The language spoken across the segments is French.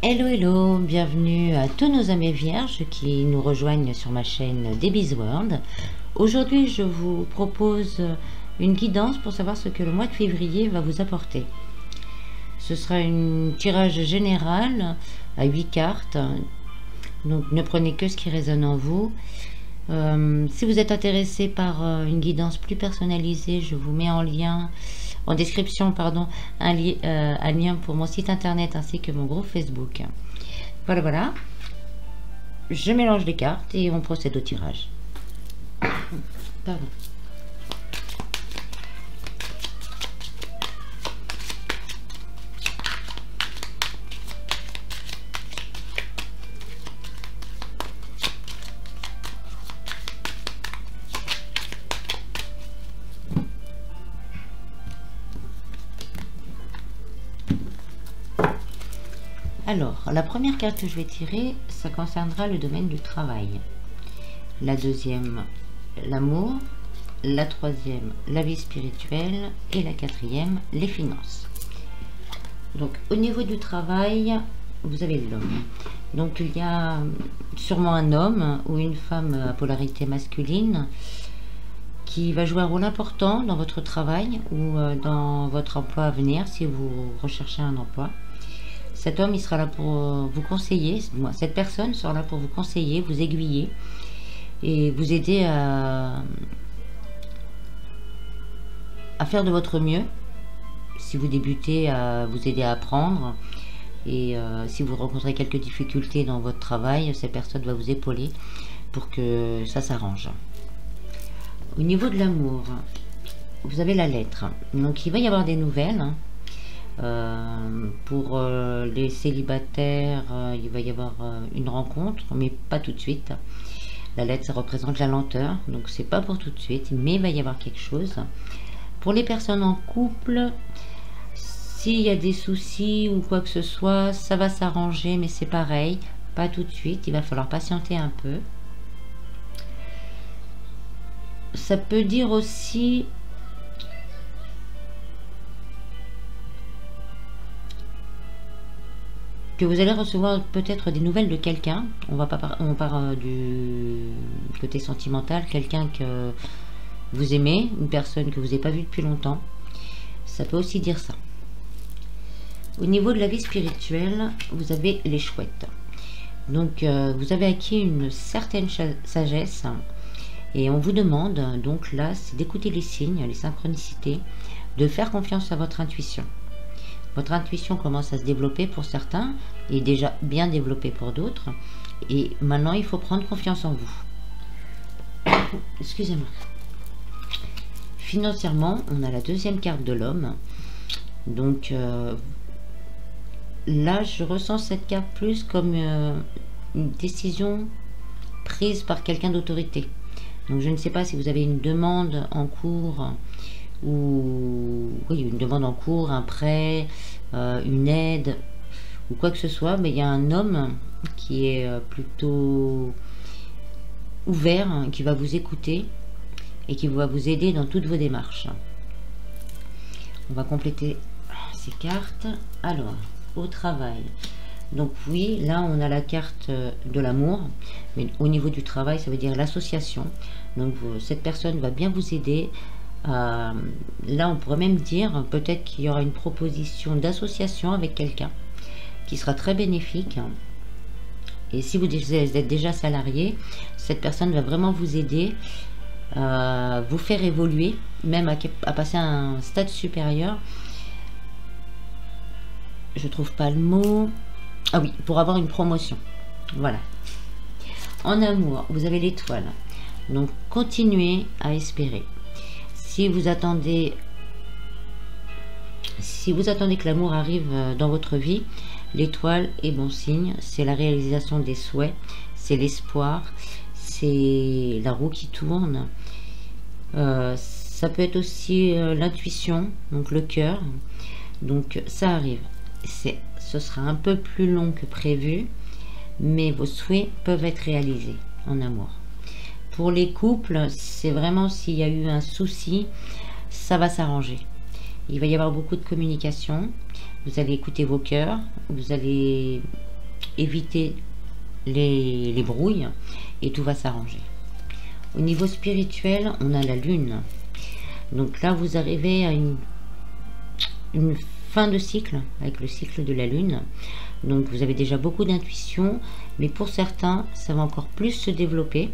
Hello hello, bienvenue à tous nos amis vierges qui nous rejoignent sur ma chaîne Debbie's World. Aujourd'hui je vous propose une guidance pour savoir ce que le mois de février va vous apporter. Ce sera un tirage général à 8 cartes, donc ne prenez que ce qui résonne en vous. Si vous êtes intéressé par une guidance plus personnalisée, je vous mets en description un lien pour mon site internet ainsi que mon groupe Facebook. Voilà, je mélange les cartes et on procède au tirage. Pardon. Alors, la première carte que je vais tirer, ça concernera le domaine du travail. La deuxième, l'amour. La troisième, la vie spirituelle. Et la quatrième, les finances. Donc, au niveau du travail, vous avez l'homme. Donc, il y a sûrement un homme ou une femme à polarité masculine qui va jouer un rôle important dans votre travail ou dans votre emploi à venir si vous recherchez un emploi. Cet homme, il sera là pour vous conseiller. Cette personne sera là pour vous conseiller, vous aiguiller et vous aider à faire de votre mieux. Si vous débutez, à vous aider à apprendre. Et si vous rencontrez quelques difficultés dans votre travail, cette personne va vous épauler pour que ça s'arrange. Au niveau de l'amour, vous avez la lettre. Donc, il va y avoir des nouvelles. Pour les célibataires, il va y avoir une rencontre, mais pas tout de suite. La lettre, ça représente la lenteur, donc c'est pas pour tout de suite, mais il va y avoir quelque chose. Pour les personnes en couple, s'il y a des soucis ou quoi que ce soit, ça va s'arranger, mais c'est pareil, pas tout de suite, il va falloir patienter un peu. Ça peut dire aussi que vous allez recevoir peut-être des nouvelles de quelqu'un. On part du côté sentimental, quelqu'un que vous aimez, une personne que vous n'avez pas vue depuis longtemps. Ça peut aussi dire ça. Au niveau de la vie spirituelle, vous avez les chouettes. Donc vous avez acquis une certaine sagesse et on vous demande donc là, c'est d'écouter les signes, les synchronicités, de faire confiance à votre intuition. Votre intuition commence à se développer pour certains et déjà bien développée pour d'autres. Et maintenant, il faut prendre confiance en vous. Excusez-moi. Financièrement, on a la deuxième carte de l'homme. Donc là, je ressens cette carte plus comme une décision prise par quelqu'un d'autorité. Donc je ne sais pas si vous avez une demande en cours ou oui, une demande en cours, un prêt, une aide ou quoi que ce soit, mais il y a un homme qui est plutôt ouvert, qui va vous écouter et qui va vous aider dans toutes vos démarches. On va compléter ces cartes. Alors, au travail. Donc oui, là on a la carte de l'amour, mais au niveau du travail, ça veut dire l'association. Donc cette personne va bien vous aider. Là on pourrait même dire peut-être qu'il y aura une proposition d'association avec quelqu'un qui sera très bénéfique, et si vous êtes déjà salarié, cette personne va vraiment vous aider, vous faire évoluer, même à passer à un stade supérieur. Je trouve pas le mot. Ah oui, pour avoir une promotion. Voilà. En amour, vous avez l'étoile, donc continuez à espérer. Si vous attendez que l'amour arrive dans votre vie, l'étoile est bon signe, c'est la réalisation des souhaits, c'est l'espoir, c'est la roue qui tourne. Ça peut être aussi l'intuition, donc le cœur. Donc ça arrive. Ce sera un peu plus long que prévu, mais vos souhaits peuvent être réalisés en amour. Pour les couples, c'est vraiment s'il y a eu un souci, ça va s'arranger. Il va y avoir beaucoup de communication. Vous allez écouter vos cœurs. Vous allez éviter les brouilles et tout va s'arranger. Au niveau spirituel, on a la lune. Donc là, vous arrivez à une fin de cycle, avec le cycle de la lune. Donc vous avez déjà beaucoup d'intuition, mais pour certains, ça va encore plus se développer.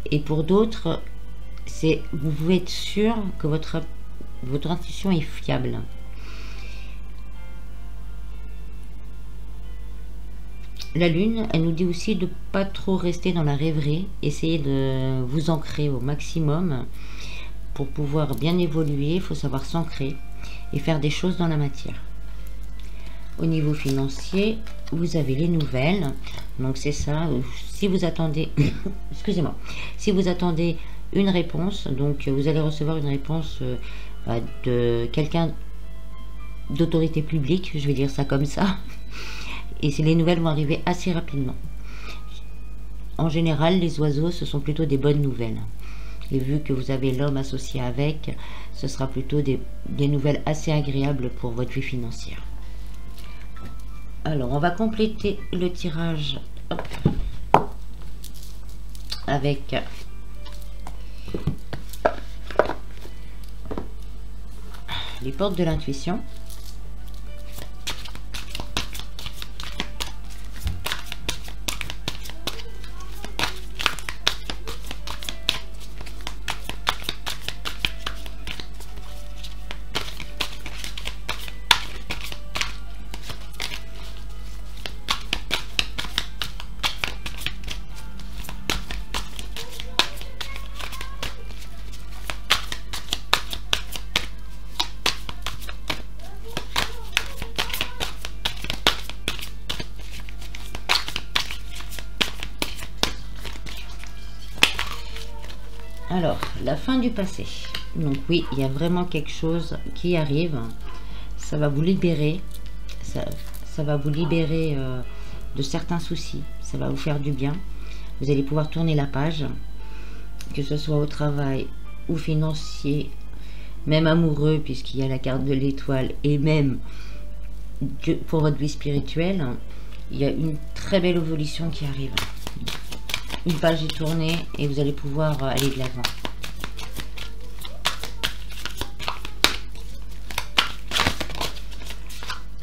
Et pour d'autres, vous pouvez être sûr que votre intuition est fiable. La lune, elle nous dit aussi de pas trop rester dans la rêverie, essayez de vous ancrer au maximum. Pour pouvoir bien évoluer, il faut savoir s'ancrer et faire des choses dans la matière. Au niveau financier, vous avez les nouvelles. Donc c'est ça, si vous attendez, excusez-moi, si vous attendez une réponse, donc vous allez recevoir une réponse de quelqu'un d'autorité publique, je vais dire ça comme ça. Et les nouvelles vont arriver assez rapidement. En général, les oiseaux, ce sont plutôt des bonnes nouvelles. Et vu que vous avez l'homme associé avec, ce sera plutôt des nouvelles assez agréables pour votre vie financière. Alors, on va compléter le tirage avec les portes de l'intuition. Alors, la fin du passé. Donc oui, il y a vraiment quelque chose qui arrive. Ça va vous libérer. Ça va vous libérer de certains soucis. Ça va vous faire du bien. Vous allez pouvoir tourner la page. Que ce soit au travail ou financier, même amoureux, puisqu'il y a la carte de l'étoile, et même pour votre vie spirituelle, il y a une très belle évolution qui arrive. Une page est tournée et vous allez pouvoir aller de l'avant.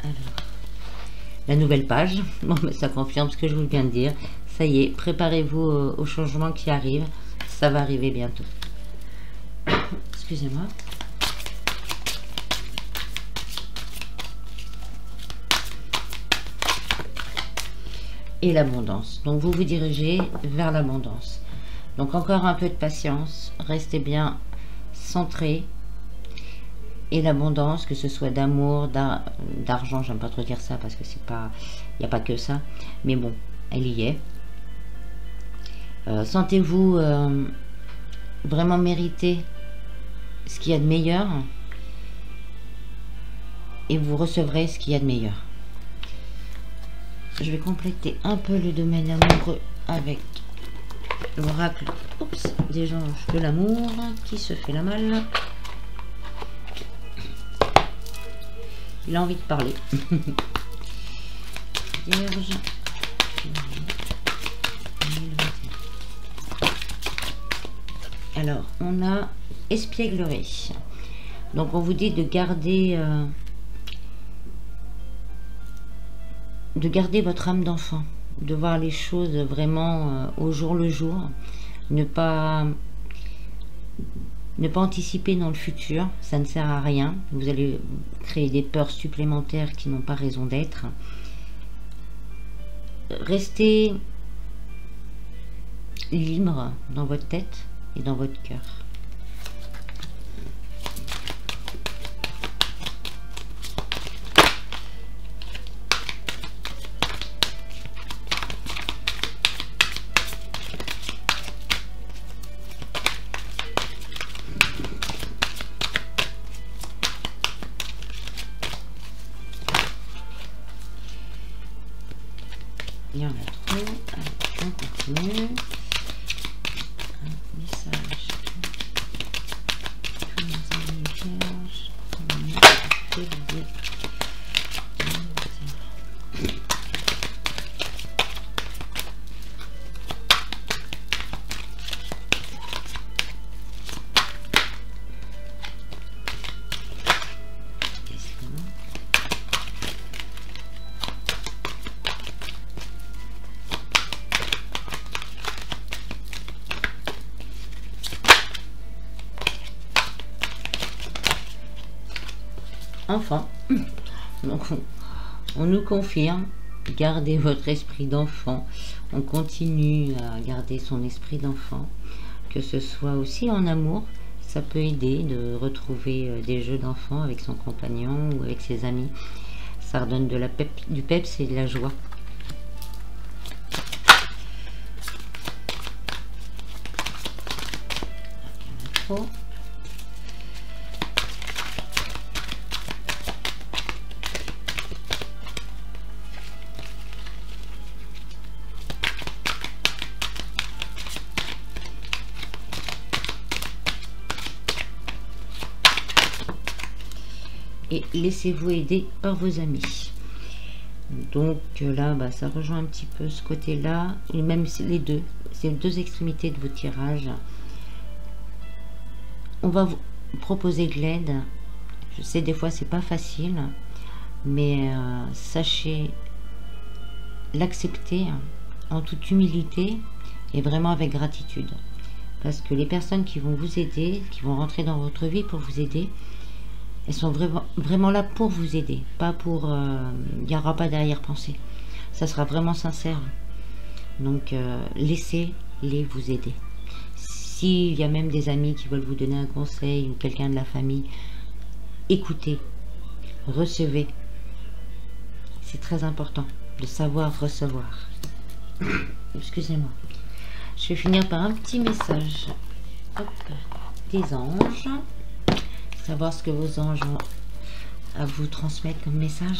Alors, la nouvelle page, bon, ça confirme ce que je vous viens de dire. Ça y est, préparez-vous au changement qui arrive. Ça va arriver bientôt. Excusez-moi. Et l'abondance. Donc vous vous dirigez vers l'abondance. Donc encore un peu de patience, restez bien centré. Et l'abondance, que ce soit d'amour, d'argent, j'aime pas trop dire ça parce que c'est pas, il n'y a pas que ça, mais bon, elle y est. Sentez-vous vraiment mériter ce qu'il y a de meilleur et vous recevrez ce qu'il y a de meilleur. Je vais compléter un peu le domaine amoureux avec l'oracle des anges de l'amour qui se fait la malle. Il a envie de parler. Vierge. Alors, on a espièglerie. Donc, on vous dit de garder votre âme d'enfant, de voir les choses vraiment au jour le jour, ne pas anticiper dans le futur, ça ne sert à rien, vous allez créer des peurs supplémentaires qui n'ont pas raison d'être. Restez libre dans votre tête et dans votre cœur. Il y en a trop. Allez, on continue. Un message. Tous nos amis vierges. enfant. Donc on nous confirme, gardez votre esprit d'enfant. On continue à garder son esprit d'enfant, que ce soit aussi en amour. Ça peut aider de retrouver des jeux d'enfant avec son compagnon ou avec ses amis. Ça redonne du peps et de la joie. Et laissez-vous aider par vos amis. Donc là, ça rejoint un petit peu ce côté-là, et même les deux, c'est les deux extrémités de vos tirages. On va vous proposer de l'aide. Je sais, des fois, c'est pas facile, mais sachez l'accepter en toute humilité et vraiment avec gratitude. Parce que les personnes qui vont vous aider, qui vont rentrer dans votre vie pour vous aider, elles sont vraiment là pour vous aider, pas pour... il n'y aura pas d'arrière-pensée. Ça sera vraiment sincère. Donc, laissez-les vous aider. S'il y a même des amis qui veulent vous donner un conseil ou quelqu'un de la famille, écoutez, recevez. C'est très important de savoir recevoir. Excusez-moi. Je vais finir par un petit message. Hop, des anges. Savoir ce que vos anges ont à vous transmettre comme message.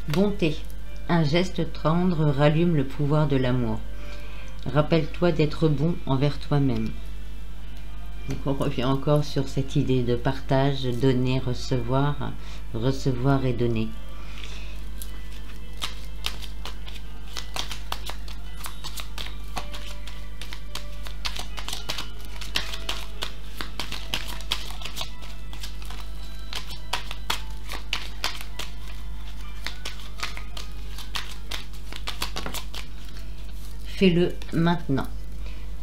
Bonté. Un geste tendre rallume le pouvoir de l'amour. Rappelle-toi d'être bon envers toi-même. Donc on revient encore sur cette idée de partage, donner, recevoir et donner. Fais-le maintenant.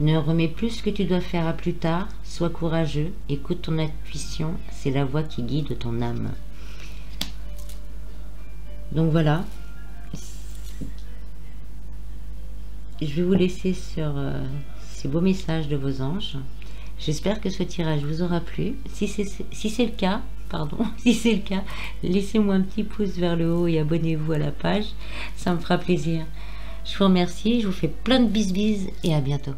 Ne remets plus ce que tu dois faire à plus tard. Sois courageux. Écoute ton intuition. C'est la voix qui guide ton âme. Donc voilà. Je vais vous laisser sur ces beaux messages de vos anges. J'espère que ce tirage vous aura plu. Si c'est le cas, si c'est le cas, laissez-moi un petit pouce vers le haut et abonnez-vous à la page. Ça me fera plaisir. Je vous remercie, je vous fais plein de bisous et à bientôt.